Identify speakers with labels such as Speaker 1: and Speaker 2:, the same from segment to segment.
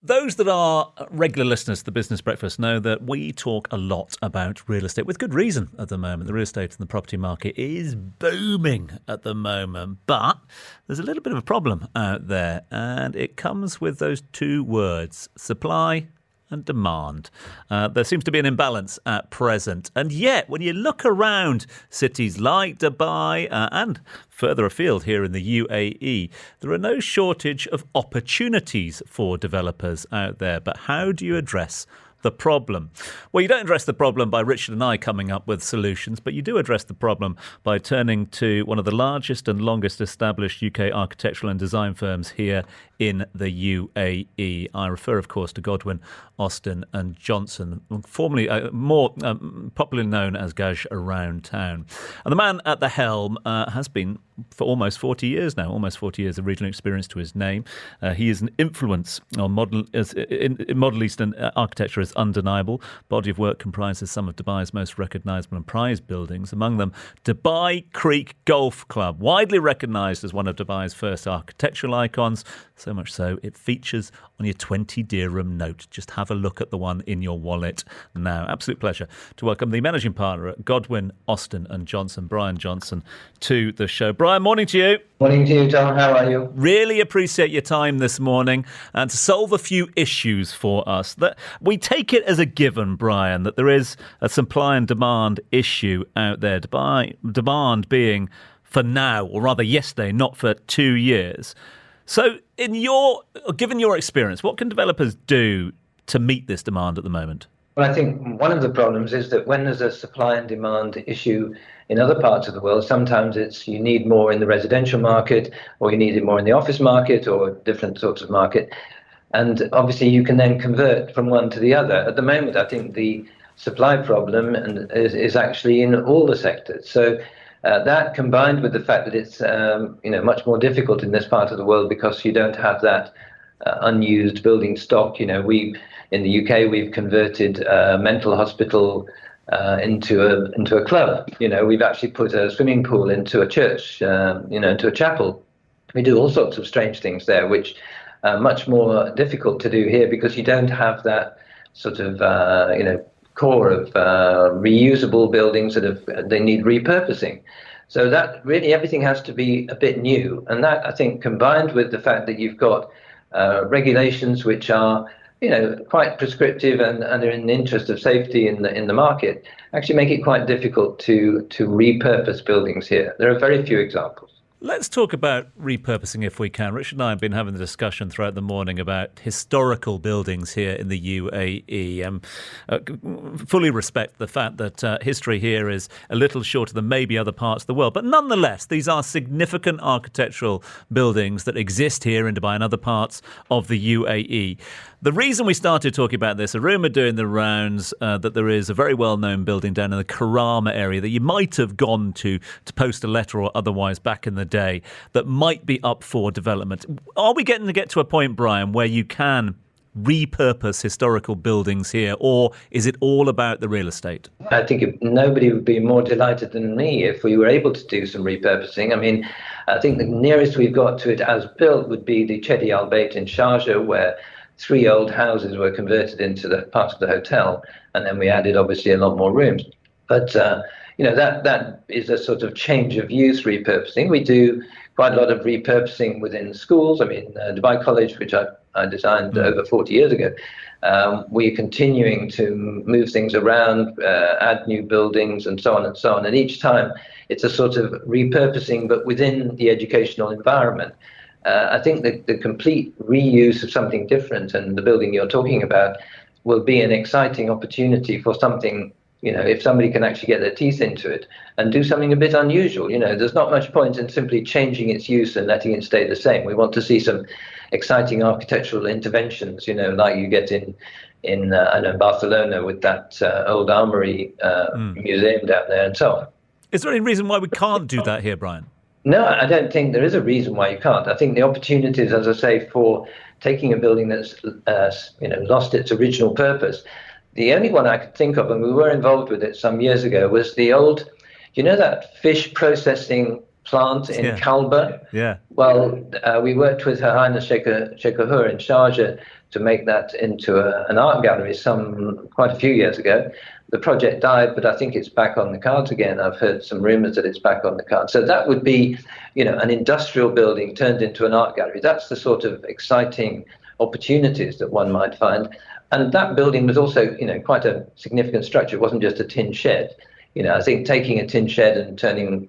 Speaker 1: Those that are regular listeners to the Business Breakfast know that we talk a lot about real estate, with good reason at the moment. The real estate and the property market is booming at the moment, but there's a little bit of a problem out there, and it comes with those two words, supply and demand. There seems to be an imbalance at present. And yet, when you look around cities like Dubai and further afield here in the UAE, there are no shortage of opportunities for developers out there. But how do you address the problem? Well, you don't address the problem by Richard and I coming up with solutions, but you do address the problem by turning to one of the largest and longest established UK architectural and design firms here in the UAE. I refer, of course, to Godwin, Austin and Johnson, formerly more popularly known as Gaj around town. And the man at the helm has been for almost 40 years now, almost 40 years of regional experience to his name. He is an influence on Middle Eastern architecture is undeniable. Body of work comprises some of Dubai's most recognisable and prized buildings, among them Dubai Creek Golf Club, widely recognised as one of Dubai's first architectural icons. So much so, it features on your 20 dirham note. Just have a look at the one in your wallet now. Absolute pleasure to welcome the managing partner at Godwin, Austin and Johnson, Brian Johnson, to the show. Brian, morning to you.
Speaker 2: Morning to you, John. How are you?
Speaker 1: Really appreciate your time this morning and to solve a few issues for us. That we take it as a given, Brian, that there is a supply and demand issue out there. Demand being for now, or rather yesterday, not for 2 years. So given your experience, what can developers do to meet this demand at the moment?
Speaker 2: Well, I think one of the problems is that when there's a supply and demand issue in other parts of the world, sometimes it's you need more in the residential market, or you need it more in the office market, or different sorts of market. And obviously you can then convert from one to the other. At the moment, I think the supply problem is actually in all the sectors. So that combined with the fact that it's much more difficult in this part of the world because you don't have that unused building stock. We in the UK we've converted a mental hospital into a club. We've actually put a swimming pool into a church, into a chapel. We do all sorts of strange things there, which are much more difficult to do here because you don't have that sort of core of reusable buildings they need repurposing. So that really everything has to be a bit new, and that I think combined with the fact that you've got regulations which are quite prescriptive and are in the interest of safety in the market, actually make it quite difficult to repurpose buildings here. There are very few examples.
Speaker 1: Let's talk about repurposing if we can. Richard and I have been having the discussion throughout the morning about historical buildings here in the UAE. Fully respect the fact that history here is a little shorter than maybe other parts of the world. But nonetheless, these are significant architectural buildings that exist here in Dubai and other parts of the UAE. The reason we started talking about this, a rumour doing the rounds that there is a very well-known building down in the Karama area that you might have gone to post a letter or otherwise back in the day that might be up for development. Are we getting to get to a point, Brian, where you can repurpose historical buildings here, or is it all about the real estate?
Speaker 2: I think nobody would be more delighted than me if we were able to do some repurposing. I mean, I think the nearest we've got to it as built would be the Chedi Al Bayt in Sharjah, where 3 old houses were converted into the part of the hotel, and then we added obviously a lot more rooms. But that is a sort of change of use repurposing. We do quite a lot of repurposing within schools. I mean, Dubai College, which I designed over 40 years ago, we're continuing to move things around, add new buildings and so on and so on. And each time it's a sort of repurposing, but within the educational environment. I think that the complete reuse of something different, and the building you're talking about, will be an exciting opportunity for something, if somebody can actually get their teeth into it and do something a bit unusual. There's not much point in simply changing its use and letting it stay the same. We want to see some exciting architectural interventions, like you get in Barcelona with that old armory museum down there and so on.
Speaker 1: Is there any reason why we can't do that here, Brian?
Speaker 2: No, I don't think there is a reason why you can't. I think the opportunities, as I say, for taking a building that's lost its original purpose. The only one I could think of, and we were involved with it some years ago, was the old, that fish processing plant in
Speaker 1: Yeah.
Speaker 2: Kalba.
Speaker 1: Yeah.
Speaker 2: Well, we worked with Her Highness Sheikh Hur in Sharjah to make that into an art gallery quite a few years ago. The project died, but I think it's back on the cards again. I've heard some rumors that it's back on the cards. So that would be, an industrial building turned into an art gallery. That's the sort of exciting opportunities that one might find. And that building was also, quite a significant structure. It wasn't just a tin shed. I think taking a tin shed and turning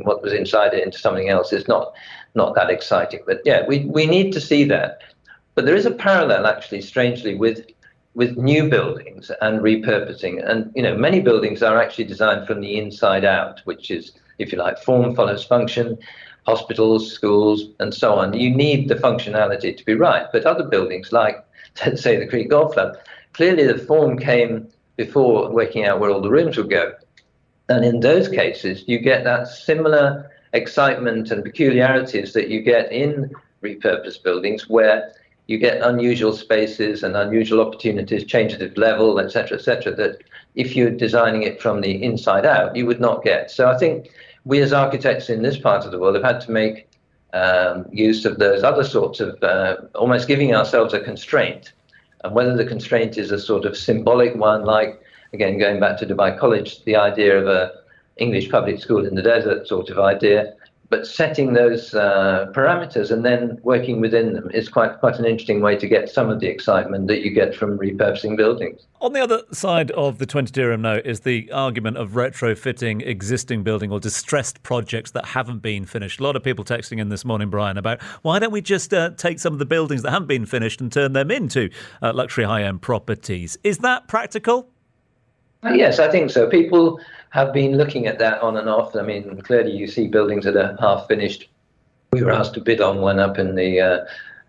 Speaker 2: what was inside it into something else is not that exciting. But yeah, we need to see that. But there is a parallel, actually, strangely, with new buildings and repurposing. And many buildings are actually designed from the inside out, which is, if you like, form follows function. Hospitals, schools, and so on. You need the functionality to be right. But other buildings, like, let's say, the Creek Golf Club, clearly the form came before working out where all the rooms would go. And in those cases, you get that similar excitement and peculiarities that you get in repurposed buildings, where you get unusual spaces and unusual opportunities, changes of level, et cetera, that if you're designing it from the inside out, you would not get. So I think we as architects in this part of the world have had to make use of those other sorts of almost giving ourselves a constraint. And whether the constraint is a sort of symbolic one, like, again, going back to Dubai College, the idea of a English public school in the desert sort of idea, but setting those parameters and then working within them is quite an interesting way to get some of the excitement that you get from repurposing buildings.
Speaker 1: On the other side of the 20 dirham note is the argument of retrofitting existing building or distressed projects that haven't been finished. A lot of people texting in this morning, Brian, about why don't we just take some of the buildings that haven't been finished and turn them into luxury high-end properties? Is that practical?
Speaker 2: Yes, I think so. People have been looking at that on and off. I mean, clearly you see buildings that are half finished. We were asked to bid on one up in the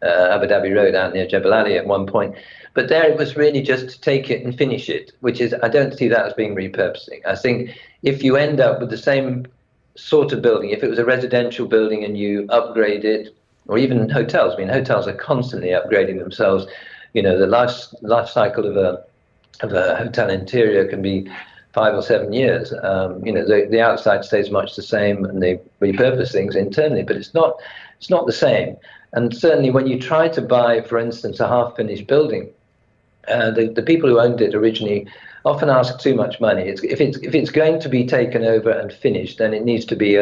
Speaker 2: Abu Dhabi Road out near Jebel Ali at one point. But there it was really just to take it and finish it, which is, I don't see that as being repurposing. I think if you end up with the same sort of building, if it was a residential building and you upgrade it, or even hotels, I mean, hotels are constantly upgrading themselves. The life cycle of a hotel interior can be 5 or 7 years. The outside stays much the same, and they repurpose things internally, but it's not the same. And certainly, when you try to buy, for instance, a half-finished building, the people who owned it originally often ask too much money. If it's going to be taken over and finished, then it needs to be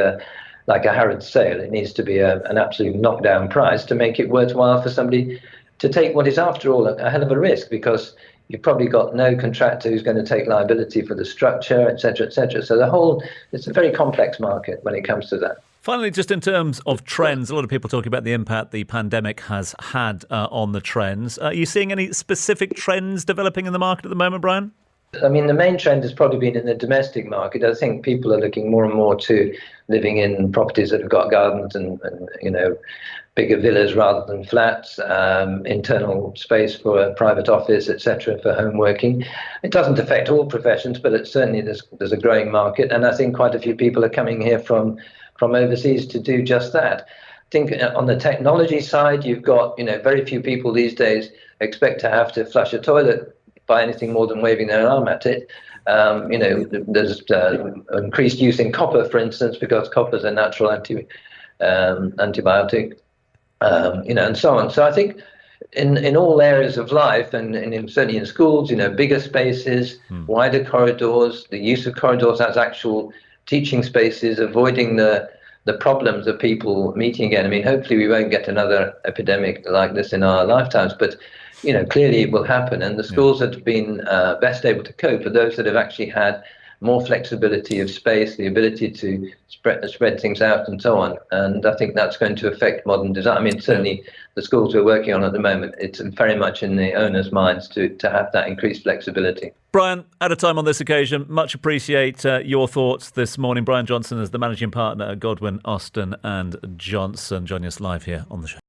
Speaker 2: like a Harrods sale. It needs to be an absolute knockdown price to make it worthwhile for somebody to take what is, after all, a hell of a risk, because you've probably got no contractor who's going to take liability for the structure, et cetera, et cetera. So it's a very complex market when it comes to that.
Speaker 1: Finally, just in terms of trends, a lot of people talking about the impact the pandemic has had on the trends. Are you seeing any specific trends developing in the market at the moment, Brian?
Speaker 2: I mean, the main trend has probably been in the domestic market. I think people are looking more and more to living in properties that have got gardens and bigger villas rather than flats, internal space for a private office, etc., for home working. It doesn't affect all professions, but there's a growing market, and I think quite a few people are coming here from overseas to do just that. I think on the technology side, you've got very few people these days expect to have to flush a toilet by anything more than waving their arm at it. There's increased use in copper, for instance, because copper is a natural antibiotic, and so on. So I think in all areas of life, and certainly in schools, bigger spaces, wider corridors, the use of corridors as actual teaching spaces, avoiding the problems of people meeting again. I mean, hopefully we won't get another epidemic like this in our lifetimes, but clearly it will happen. And the schools that have been best able to cope are those that have actually had more flexibility of space, the ability to spread things out and so on. And I think that's going to affect modern design. I mean, certainly the schools we're working on at the moment, it's very much in the owners' minds to have that increased flexibility.
Speaker 1: Brian, out of time on this occasion, much appreciate your thoughts this morning. Brian Johnson is the managing partner at Godwin, Austin and Johnson, joining us live here on the show.